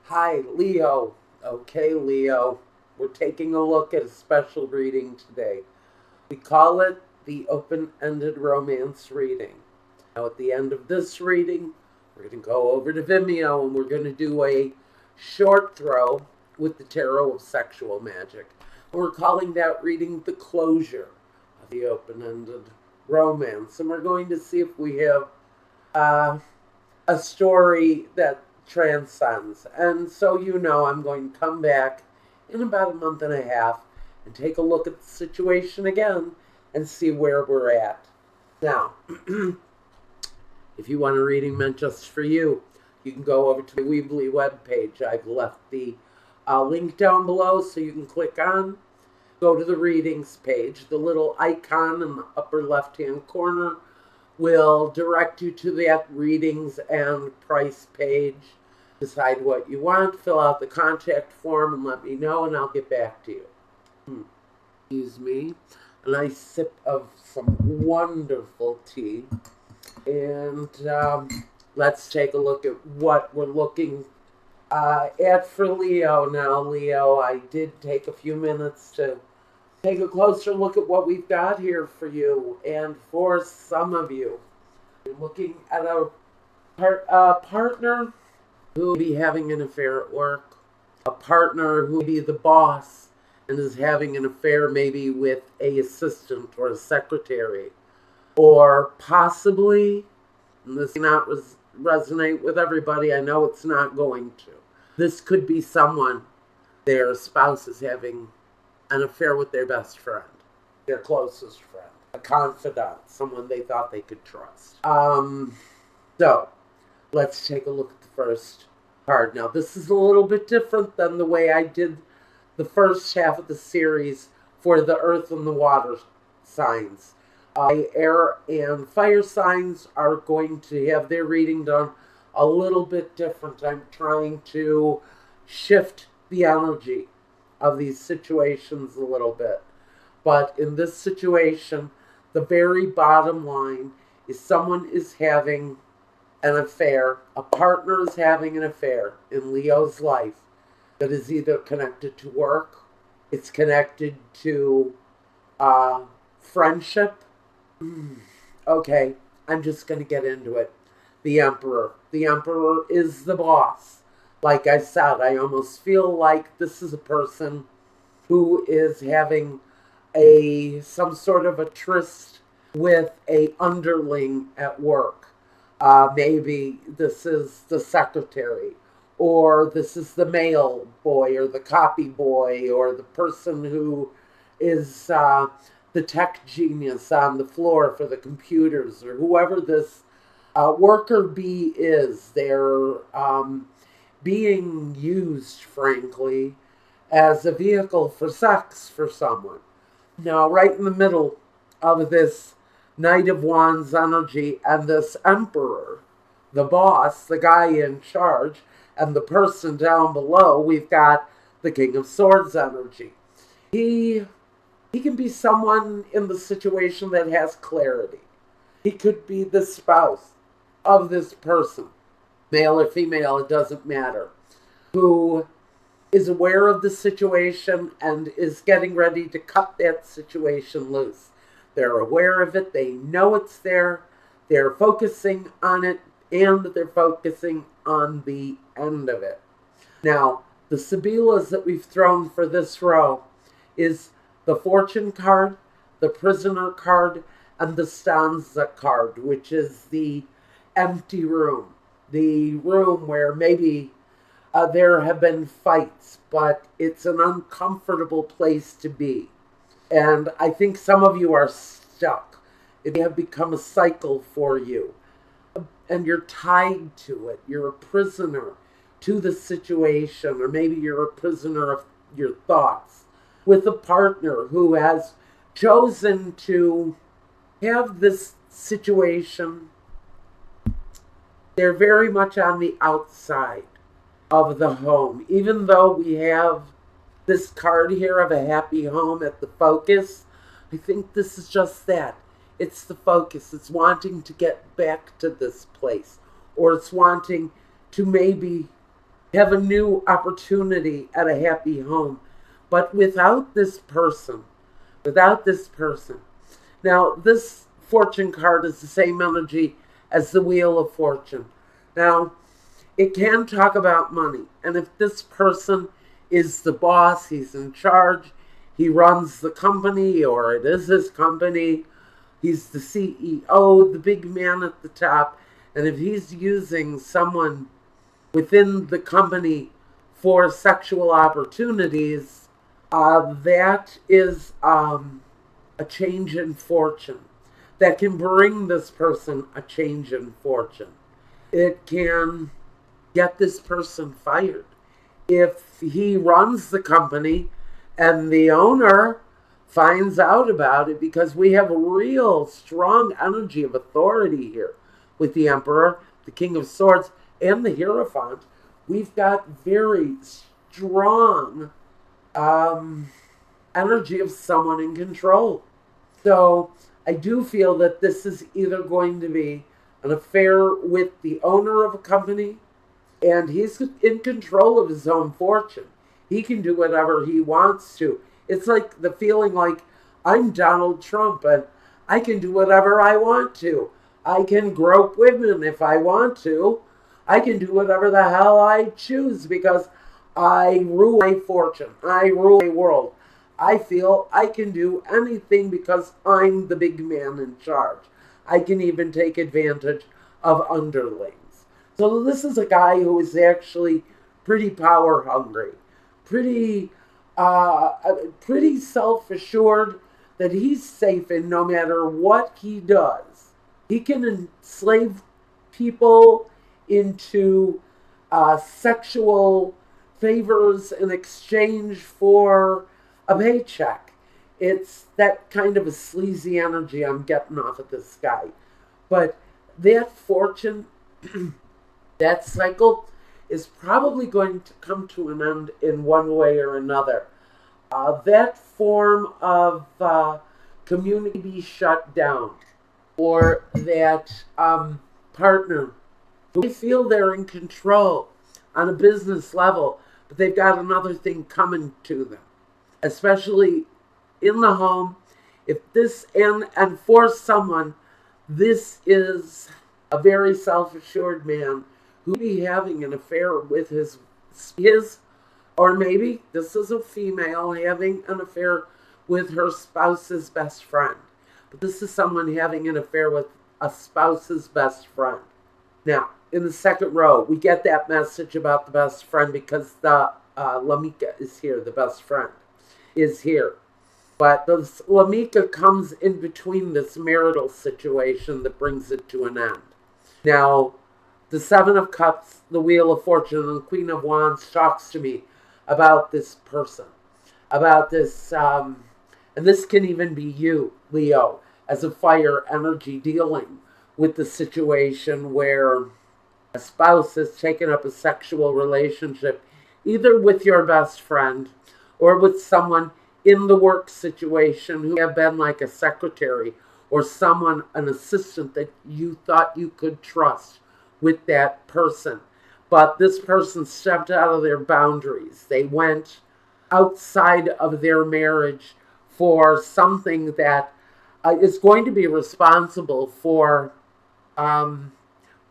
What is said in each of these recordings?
Hi, Leo. Okay, Leo, we're taking a look at a special reading today. We call it the open-ended romance reading. Now, at the end of this reading, we're going to go over to Vimeo and we're going to do a short throw with the Tarot of Sexual Magic. And we're calling that reading the closure of the open-ended romance. And we're going to see if we have a story that transcends. And so, I'm going to come back in about a month and a half and take a look at the situation again and see where we're at. Now, if you want a reading meant just for you, you can go over to the Weebly webpage. I've left the link down below so you can click on, go to the readings page. The little icon in the upper left-hand corner will direct you to that readings and price page. Decide what you want, fill out the contact form, and let me know, and I'll get back to you. Excuse me. A nice sip of some wonderful tea. And let's take a look at what we're looking at for Leo. Now, Leo, I did take a few minutes to take a closer look at what we've got here for you. And for some of you, you're looking at a partner who will be having an affair at work, a partner who will be the boss and is having an affair maybe with an assistant or a secretary, or possibly, and this may not resonate with everybody, I know it's not going to, this could be someone, their spouse is having an affair with their best friend, their closest friend, a confidant, someone they thought they could trust. So, let's take a look at the first card. Now, this is a little bit different than the way I did the first half of the series for the earth and the water signs. Air and fire signs are going to have their reading done a little bit different. I'm trying to shift the energy of these situations a little bit. But in this situation, the very bottom line is someone is having an affair, a partner is having an affair in Leo's life that is either connected to work, it's connected to friendship. Okay, I'm just going to get into it. The Emperor. The Emperor is the boss. Like I said, I almost feel like this is a person who is having some sort of a tryst with a underling at work. Maybe this is the secretary, or this is the mail boy, or the copy boy, or the person who is the tech genius on the floor for the computers, or whoever this worker bee is. They're being used, frankly, as a vehicle for sex for someone. Now, right in the middle of this Knight of Wands energy and this Emperor, the boss, the guy in charge, and the person down below, we've got the King of Swords energy. He can be someone in the situation that has clarity. He could be the spouse of this person, male or female, it doesn't matter, who is aware of the situation and is getting ready to cut that situation loose. They're aware of it, they know it's there, they're focusing on it, and they're focusing on the end of it. Now, the Sibylas that we've thrown for this row is the Fortune card, the Prisoner card, and the Stanza card, which is the empty room. The room where maybe there have been fights, but it's an uncomfortable place to be. And I think some of you are stuck. It may have become a cycle for you. And you're tied to it. You're a prisoner to the situation, or maybe you're a prisoner of your thoughts, with a partner who has chosen to have this situation. They're very much on the outside of the home. Even though we have this card here of a happy home at the focus, I think this is just that. It's the focus. It's wanting to get back to this place, or it's wanting to maybe have a new opportunity at a happy home. But without this person. Now, this fortune card is the same energy as the Wheel of Fortune. Now, it can talk about money. And if this person is the boss, he's in charge, he runs the company, or it is his company, he's the CEO, the big man at the top, and if he's using someone within the company for sexual opportunities, that is a change in fortune. That can bring this person a change in fortune. It can get this person fired. If he runs the company and the owner finds out about it, because we have a real strong energy of authority here with the Emperor, the King of Swords, and the Hierophant, we've got very strong energy of someone in control. So I do feel that this is either going to be an affair with the owner of a company, and he's in control of his own fortune. He can do whatever he wants to. It's like the feeling like I'm Donald Trump and I can do whatever I want to. I can grope women if I want to. I can do whatever the hell I choose because I rule my fortune. I rule my world. I feel I can do anything because I'm the big man in charge. I can even take advantage of underlings. So this is a guy who is actually pretty power hungry, pretty self-assured that he's safe in no matter what he does. He can enslave people into sexual favors in exchange for a paycheck. It's that kind of a sleazy energy I'm getting off of this guy. But that fortune, that cycle, is probably going to come to an end in one way or another. That form of community be shut down, or that partner who they feel they're in control on a business level, but they've got another thing coming to them, especially in the home. If this, and for someone, this is a very self-assured man who may be having an affair with his, or maybe this is a female having an affair with her spouse's best friend. But this is someone having an affair with a spouse's best friend. Now, in the second row, we get that message about the best friend because the Lamika is here, the best friend is here. But the Lamika comes in between this marital situation that brings it to an end. Now, the Seven of Cups, the Wheel of Fortune, and the Queen of Wands talks to me about this person, about this, and this can even be you, Leo, as a fire energy dealing with the situation where a spouse has taken up a sexual relationship, either with your best friend or with someone in the work situation who have been like a secretary or someone, an assistant that you thought you could trust with that person. But this person stepped out of their boundaries. They went outside of their marriage for something that is going to be responsible for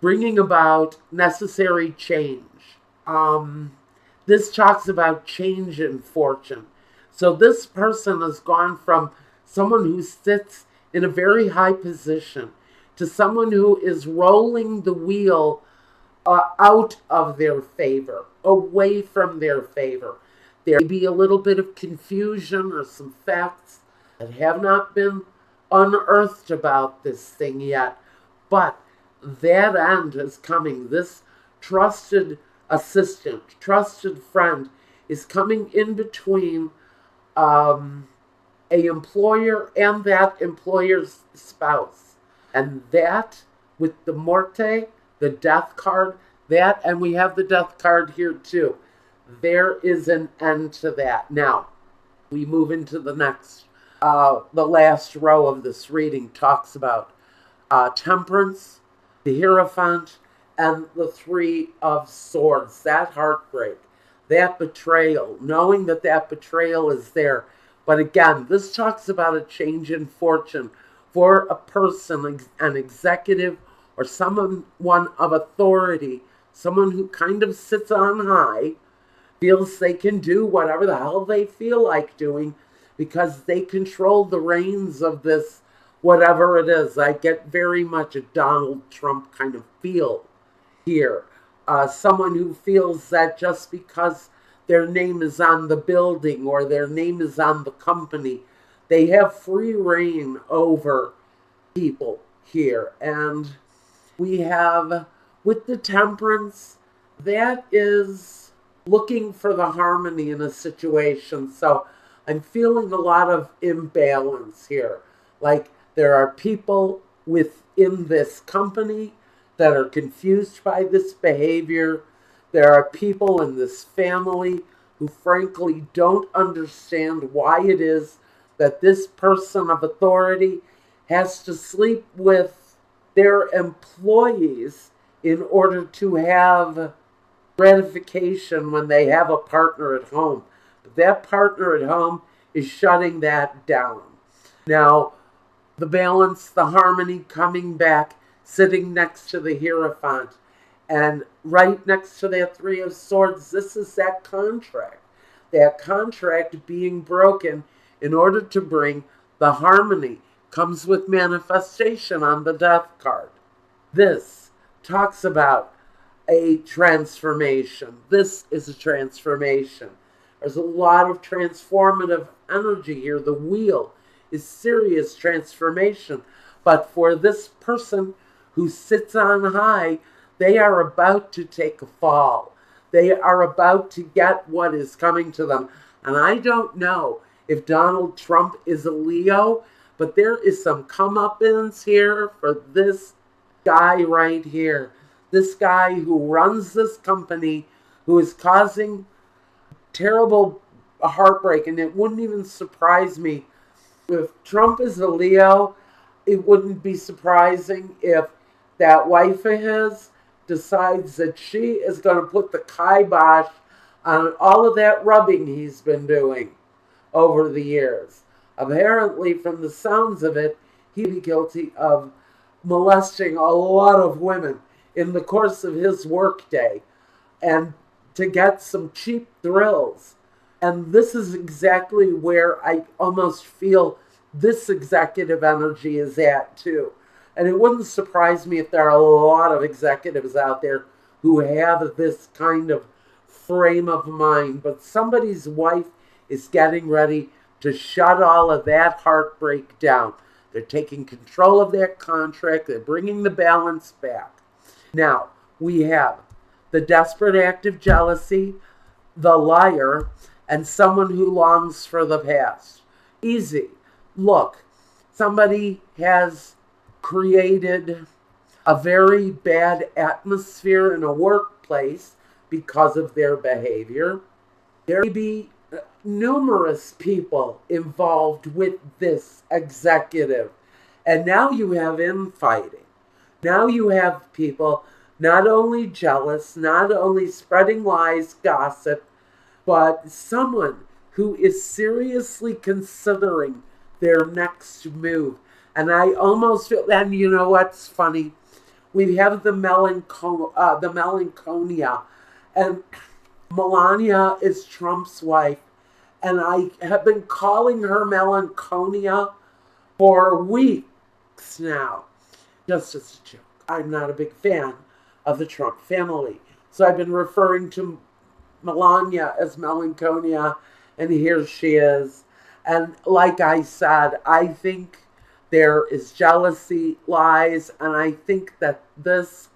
bringing about necessary change. This talks about change in fortune. So this person has gone from someone who sits in a very high position to someone who is rolling the wheel out of their favor, away from their favor. There may be a little bit of confusion or some facts that have not been unearthed about this thing yet, but that end is coming. This trusted assistant, trusted friend is coming in between a employer and that employer's spouse. And that, with the Morte, the death card, that, and we have the death card here too. There is an end to that. Now, we move into the next, the last row of this reading talks about temperance, the Hierophant, and the Three of Swords, that heartbreak, that betrayal, knowing that that betrayal is there. But again, this talks about a change in fortune for a person, an executive, or someone of authority, someone who kind of sits on high, feels they can do whatever the hell they feel like doing because they control the reins of this, whatever it is. I get very much a Donald Trump kind of feel here. Someone who feels that just because their name is on the building or their name is on the company, they have free reign over people here. And we have, with the Temperance, that is looking for the harmony in a situation. So I'm feeling a lot of imbalance here. Like there are people within this company that are confused by this behavior. There are people in this family who frankly don't understand why it is that this person of authority has to sleep with their employees in order to have gratification when they have a partner at home. But that partner at home is shutting that down. Now, the balance, the harmony coming back, sitting next to the Hierophant, and right next to that Three of Swords, this is that contract being broken in order to bring the harmony, comes with manifestation on the Death card. This talks about a transformation. This is a transformation. There's a lot of transformative energy here. The wheel is serious transformation. But for this person who sits on high, they are about to take a fall. They are about to get what is coming to them. And I don't know if Donald Trump is a Leo, but there is some comeuppance here for this guy right here. This guy who runs this company, who is causing terrible heartbreak. And it wouldn't even surprise me if Trump is a Leo. It wouldn't be surprising if that wife of his decides that she is going to put the kibosh on all of that rubbing he's been doing over the years. Apparently, from the sounds of it, he'd be guilty of molesting a lot of women in the course of his workday and to get some cheap thrills. And this is exactly where I almost feel this executive energy is at too. And it wouldn't surprise me if there are a lot of executives out there who have this kind of frame of mind. But somebody's wife is getting ready to shut all of that heartbreak down. They're taking control of that contract. They're bringing the balance back. Now, we have the desperate act of jealousy, the liar, and someone who longs for the past. Easy. Look, somebody has created a very bad atmosphere in a workplace because of their behavior. There may be numerous people involved with this executive. And now you have infighting. Now you have people not only jealous, not only spreading lies, gossip, but someone who is seriously considering their next move. And I almost feel, and you know what's funny? We have the melancholia, and Melania is Trump's wife, and I have been calling her melancholia for weeks now, just as a joke. I'm not a big fan of the Trump family, so I've been referring to Melania as melancholia, and here she is. And like I said, I think there is jealousy, lies, and I think that this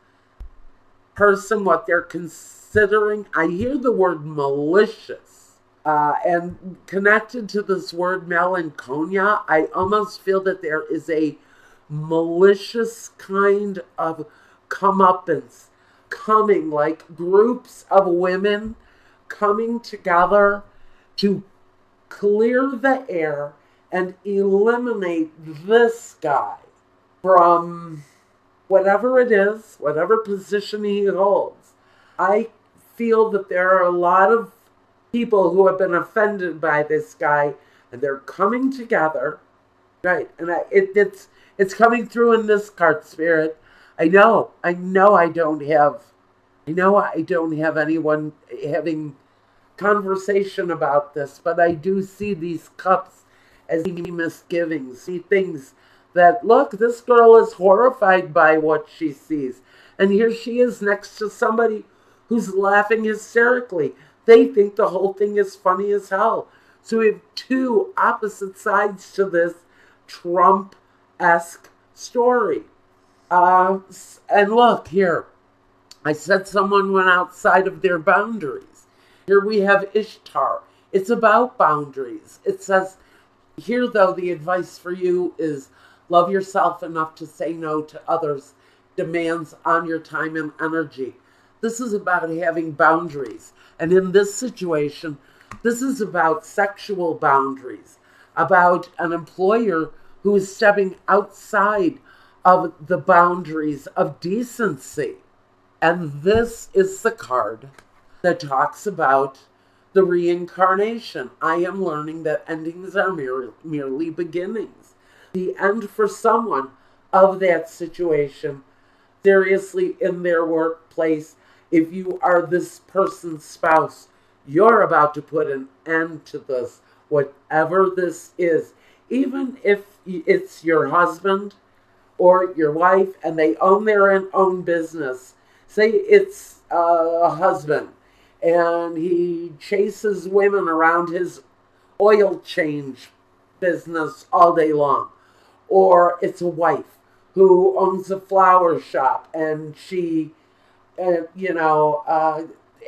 person, what they're considering, I hear the word malicious, and connected to this word melancholia, I almost feel that there is a malicious kind of comeuppance coming, like groups of women coming together to clear the air and eliminate this guy from whatever it is, whatever position he holds, I feel that there are a lot of people who have been offended by this guy, and they're coming together, right? And it's coming through in this card, Spirit. I know I don't have anyone having conversation about this, but I do see these cups as misgivings, see things that, look, this girl is horrified by what she sees. And here she is next to somebody who's laughing hysterically. They think the whole thing is funny as hell. So we have two opposite sides to this Trump-esque story. And look here. I said someone went outside of their boundaries. Here we have Ishtar. It's about boundaries. It says, here though, the advice for you is love yourself enough to say no to others' demands on your time and energy. This is about having boundaries. And in this situation, this is about sexual boundaries, about an employer who is stepping outside of the boundaries of decency. And this is the card that talks about the reincarnation. I am learning that endings are merely beginnings. The end for someone of that situation, seriously, in their workplace, if you are this person's spouse, you're about to put an end to this, whatever this is. Even if it's your husband or your wife and they own their own business. Say it's a husband and he chases women around his oil change business all day long. Or it's a wife who owns a flower shop and she,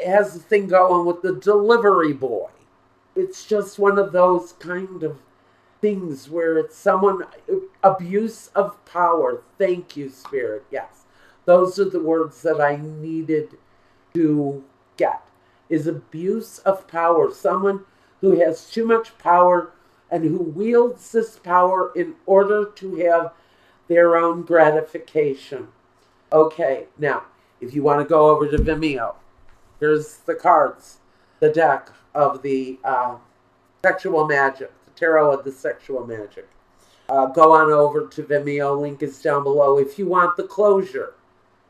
has a thing going with the delivery boy. It's just one of those kind of things where it's someone, abuse of power. Thank you, Spirit. Yes. Those are the words that I needed to get, is abuse of power. Someone who has too much power and who wields this power in order to have their own gratification. Okay, now, if you want to go over to Vimeo, here's the cards, the deck of the sexual magic, the tarot of the sexual magic. Go on over to Vimeo, link is down below if you want the closure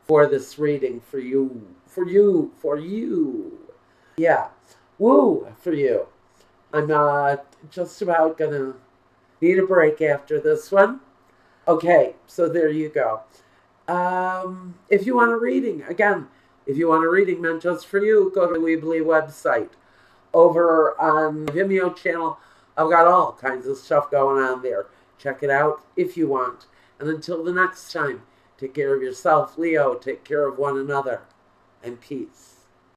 for this reading for you. Yeah, woo, for you. I'm just about gonna need a break after this one. Okay, so there you go. If you want a reading, again, if you want a reading meant just for you, go to the Weebly website. Over on the Vimeo channel, I've got all kinds of stuff going on there. Check it out if you want. And until the next time, take care of yourself, Leo. Take care of one another. And peace.